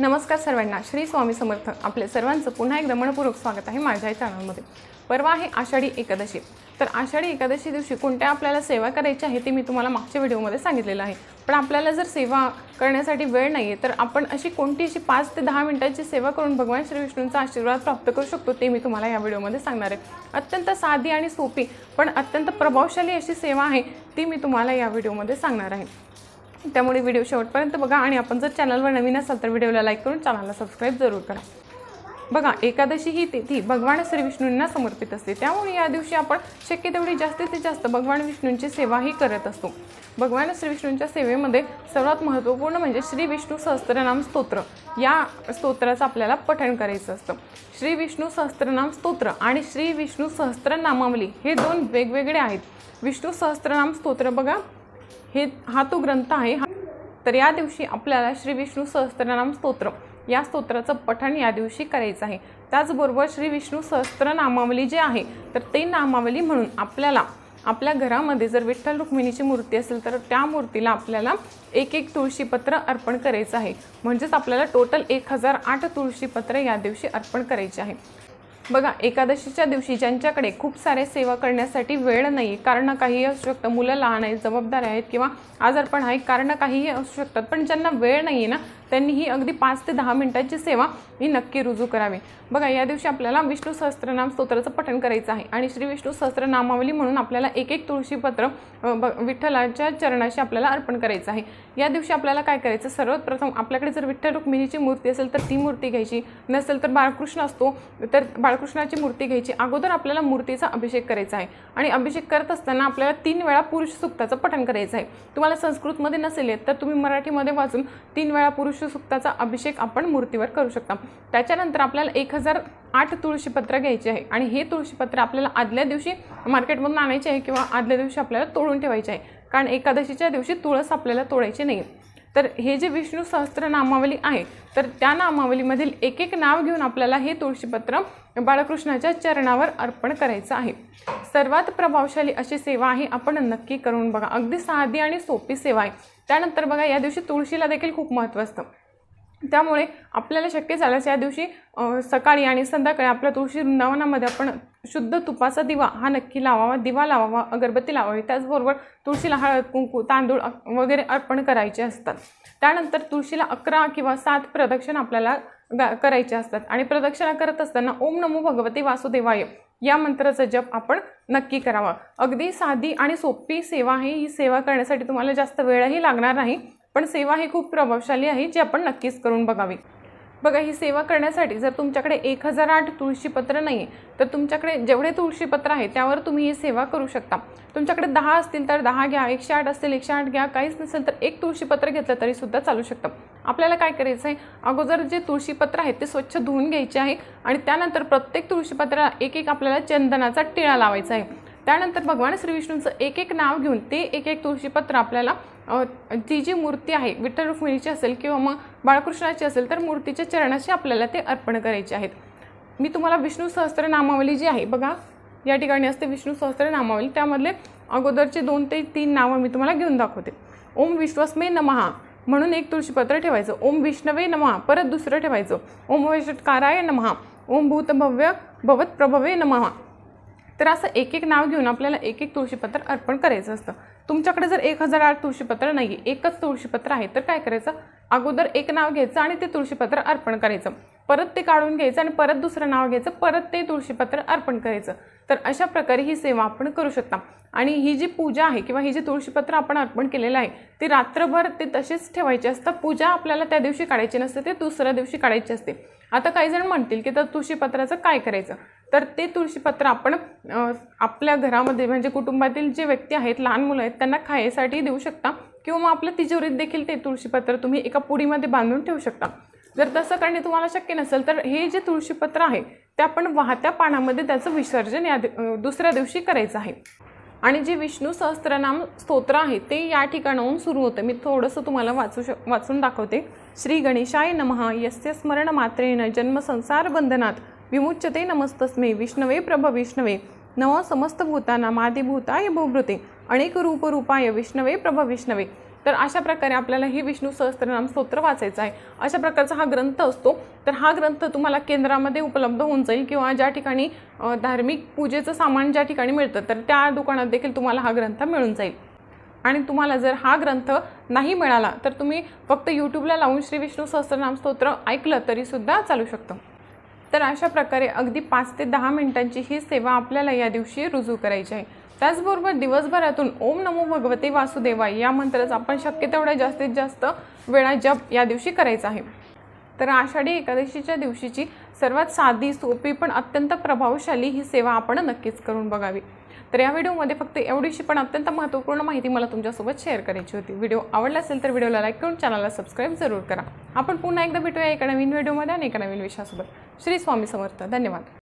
नमस्कार सर्वांना, श्री स्वामी समर्थ. आपले सर्वांचं पुन्हा एकदा मनपूर्वक स्वागत आहे माझ्या चॅनलमध्ये. परवा आहे आषाढी एकादशी. तर आषाढी एकादशी दिवशी कोणत्या आपल्याला सेवा करायची आहे ते मी तुम्हाला मागच्या व्हिडिओमध्ये सांगितलेलं आहे. पण आपल्याला जर सेवा करण्यासाठी वेळ नाही आहे तर आपण अशी 5 ते 10 मिनिटांची सेवा करून भगवान श्री विष्णूंचा आशीर्वाद प्राप्त करू शकतो ते मी तुम्हाला या व्हिडिओमध्ये सांगणार आहे. अत्यंत साधी आणि सोपी पण अत्यंत प्रभावशाली अशी सेवा आहे ती मी तुम्हाला या व्हिडिओमध्ये सांगणार आहे. त्यामुळे व्हिडिओ शेवटपर्यंत बघा आणि आपण जर चॅनलवर नवीन असाल तर व्हिडिओला लाईक करून चॅनलला सबस्क्राईब जरूर करा. बघा, एकादशी ही तिथी भगवान श्री विष्णूंना समर्पित असते. त्यामुळे या दिवशी आपण शक्य तेवढी जास्तीत जास्त भगवान विष्णूंची सेवाही करत असतो. भगवान श्री विष्णूंच्या सेवेमध्ये सर्वात महत्त्वपूर्ण म्हणजे श्री विष्णू सहस्त्रनाम स्तोत्र या स्तोत्राचं आपल्याला पठण करायचं असतं. श्री विष्णू सहस्त्रनाम स्तोत्र आणि श्री विष्णू सहस्त्रनामावली हे दोन वेगवेगळे आहेत. विष्णू सहस्त्रनाम स्तोत्र बघा, हा तो ग्रंथ आहे. तर या दिवशी आपल्याला श्री विष्णू सहस्त्रनाम स्तोत्र या स्तोत्राचं पठण या दिवशी करायचं आहे. त्याचबरोबर श्री विष्णू सहस्त्रनामावली जे आहे तर ते नामावली म्हणून आपल्याला आपल्या घरामध्ये जर विठ्ठल रुक्मिणीची मूर्ती असेल तर त्या मूर्तीला आपल्याला एक तुळशीपत्र अर्पण करायचं आहे. म्हणजेच आपल्याला टोटल 1008 तुळशीपत्र या दिवशी अर्पण करायचे आहे. बघा, एकादशीच्या दिवशी ज्यांच्याकडे खूप सारे सेवा करण्यासाठी वेळ नाही, कारण काहीही असू शकतं, मुलं लहान आहेत, जबाबदाऱ्या आहेत किंवा आजारपण आहे, कारण काहीही असू शकतात, पण ज्यांना वेळ नाही आहे ना त्यांनी ही अगदी 5 ते 10 मिनिटांची सेवा ही नक्की रुजू करावी. बघा, या दिवशी आपल्याला विष्णू सहस्त्रनाम स्तोत्राचं पठण करायचं आहे आणि श्री विष्णू सहस्त्रनामावली म्हणून आपल्याला एक तुळशीपत्र विठ्ठलाच्या चरणाशी आपल्याला अर्पण करायचं आहे. या दिवशी आपल्याला काय करायचं, सर्वात प्रथम आपल्याकडे जर विठ्ठल रुक्मिणीची मूर्ती असेल तर ती मूर्ती घ्यायची, नसेल तर बाळकृष्ण असतो तर बाळकृष्णाची मूर्ती घ्यायची. अगोदर आपल्याला मूर्तीचा अभिषेक करायचा आहे आणि अभिषेक करत असताना आपल्याला 3 वेळा पुरुष सूक्ताचं पठण करायचं आहे. तुम्हाला संस्कृतमध्ये नसेल येत तर तुम्ही मराठीमध्ये वाचून 3 वेळा पुरुष सूक्ताचा अभिषेक आपण मूर्तीवर करू शकता. त्याच्यानंतर आपल्याला 1008 तुळशीपत्र घ्यायचे आहे आणि हे तुळशीपत्र आपल्याला आदल्या दिवशी मार्केटमधून आणायचे आहे किंवा आदल्या दिवशी आपल्याला तोडून ठेवायचे आहे, कारण एकादशीच्या दिवशी तुळस आपल्याला तोडायची नाही. तर हे जे विष्णू सहस्त्र नामावली आहे तर त्या नामावलीमधील एक नाव घेऊन आपल्याला हे तुळशीपत्र बाळकृष्णाच्या चरणावर अर्पण करायचं आहे. सर्वात प्रभावशाली अशी सेवा आहे, आपण नक्की करून बघा. अगदी साधी आणि सोपी सेवा आहे. त्यानंतर बघा, या दिवशी तुळशीला देखील खूप महत्त्व असतं. त्यामुळे आपल्याला शक्य झाल्यास या दिवशी सकाळी आणि संध्याकाळी आपल्या तुळशी वृंदावनामध्ये आपण शुद्ध तुपाचा दिवा हा नक्की लावावा, दिवा लावावा, अगरबत्ती लावावी. त्याचबरोबर तुळशीला हळद, कुंकू, तांदूळ वगैरे अर्पण करायचे असतात. त्यानंतर तुळशीला 11 किंवा 7 प्रदक्षिणा आपल्याला करायचे असतात आणि प्रदक्षिणा करत असताना ओम नमो भगवते वासुदेवाय या मंत्राचा जप आपण नक्की करावा. अगदी साधी आणि सोपी सेवा आहे. ही सेवा करण्यासाठी तुम्हाला जास्त वेळही लागणार नाही, पण सेवा ही खूप प्रभावशाली आहे जी आपण नक्कीच करून बघावी. बघा, ही सेवा करण्यासाठी जर तुमच्याकडे 1008 तुळशीपत्र नाही तर तुमच्याकडे जेवढे तुळशीपत्र आहे त्यावर तुम्ही ही सेवा करू शकता. तुमच्याकडे 10 असतील तर 10 घ्या, 108 असतील 108 घ्या, काहीच नसेल तर 1 तुळशीपत्र घेतलं तरी सुद्धा चालू शकतं. आपल्याला काय करायचं आहे, अगोदर जे तुळशीपत्र आहे ते स्वच्छ धुवून घ्यायचे आहे आणि त्यानंतर प्रत्येक तुळशीपत्राला एक आपल्याला चंदनाचा टिळा लावायचा आहे. त्यानंतर भगवान श्री विष्णूंचं एक नाव घेऊन ते एक तुळशीपत्र आपल्याला ती जी मूर्ती आहे विठ्ठल रुक्मिणीची असेल किंवा मग बाळकृष्णाची असेल तर मूर्तीच्या चरणाशी आपल्याला ते अर्पण करायचे आहेत. मी तुम्हाला विष्णू सहस्त्रनामावली जी आहे बघा, या ठिकाणी असते विष्णू सहस्त्रनामावली, त्यामधले अगोदरचे 2 ते 3 नावं मी तुम्हाला घेऊन दाखवते. ओम विश्वस्मे नमः म्हणून 1 तुळशीपत्र ठेवायचं. ओम विष्णवे नमः परत दुसरं ठेवायचं. ओम वैष्टकाराय नमः. ओम भूतभव्य भवत प्रभवे नमः. तर असं एक नाव घेऊन आपल्याला एक तुळशीपत्र अर्पण करायचं असतं. तुमच्याकडे जर 1008 तुळशीपत्र नाही, एकच तुळशीपत्र आहे तर काय करायचं, अगोदर 1 नाव घ्यायचं आणि ते तुळशीपत्र अर्पण करायचं, परत ते काढून घ्यायचं आणि परत दुसरं नाव घ्यायचं, परत ते तुळशीपत्र अर्पण करायचं. तर अशा प्रकारे ही सेवा आपण करू शकता. आणि ही जी पूजा आहे किंवा ही जी तुळशीपत्र आपण अर्पण केलेलं आहे ती रात्रभर ते तसेच ठेवायचे असतात. पूजा आपल्याला त्या दिवशी काढायची नसते, ते दुसऱ्या दिवशी काढायची असते. आता काही जण म्हणतील की त्या तुळशीपत्राचं काय करायचं, तर ते तुळशीपत्र आपण आपल्या घरामध्ये म्हणजे कुटुंबातील जे व्यक्ती आहेत, लहान मुलं आहेत, त्यांना खायसाठी देऊ शकता किंवा मग आपल्या तिजोरीत देखील ते तुळशीपत्र तुम्ही एका पुडीमध्ये बांधून ठेवू शकता. जर तसं करणे तुम्हाला शक्य नसेल तर हे जे तुळशीपत्र आहे ते आपण वाहत्या पाण्यामध्ये त्याचं विसर्जन या दुसऱ्या दिवशी करायचं आहे. आणि जे विष्णू सहस्त्रनाम स्तोत्र आहे ते या ठिकाणाहून सुरू होतं. मी थोडंसं तुम्हाला वाचून दाखवते. श्री गणेशाय नमः यस्य स्मरण मात्रेण जन्म संसार बंधनात विमुच्यते नमस्तस्मै विष्णवे प्रभ विष्णवे नमः समस्त भूतानां आदिभूताय भूभृते अनेक रूप रूपाय विष्णवे प्रभ विष्णवे तर अशा प्रकारे आपल्याला ही विष्णू सहस्त्रनाम स्तोत्र वाचायचं आहे। अशा प्रकारचा हा ग्रंथ असतो। तर हा ग्रंथ तुम्हाला केंद्रामध्ये उपलब्ध होऊन जाईल किंवा ज्या ठिकाणी धार्मिक पूजेचं सामान ज्या ठिकाणी मिळतं तर त्या दुकानात देखील तुम्हाला हा ग्रंथ मिळून जाईल। आणि तुम्हाला जर हा ग्रंथ नाही मिळाला तर तुम्ही फक्त यूट्यूबला लावून श्री विष्णू सहस्त्रनाम स्तोत्र ऐकलं तरी सुद्धा चालू शकतं। तर अशा प्रकारे अगदी 5 ते 10 मिनिटांची ही सेवा आपल्याला या दिवशी रुजू करायची आहे। त्याचबरोबर दिवसभरातून ओम नमो भगवते वासुदेवाय या मंत्राचा आपण शक्य तेवढ्या जास्तीत जास्त वेळा जप या दिवशी करायचा आहे। तर आषाढी एकादशीच्या दिवशीची सर्वात साधी सोपी पण अत्यंत प्रभावशाली ही सेवा आपण नक्कीच करून बघावी। तर या व्हिडिओमध्ये फक्त एवढीशी पण अत्यंत महत्त्वपूर्ण माहिती मला तुमच्यासोबत शेअर करायची होती। व्हिडिओ आवडला असेल तर व्हिडिओला लाईक करून चॅनलला सबस्क्राईब जरूर करा। आपण पुन्हा एकदा भेटूया एका नवीन व्हिडिओमध्ये आणि एका नवीन विषयासोबत। श्री स्वामी समर्थ। धन्यवाद।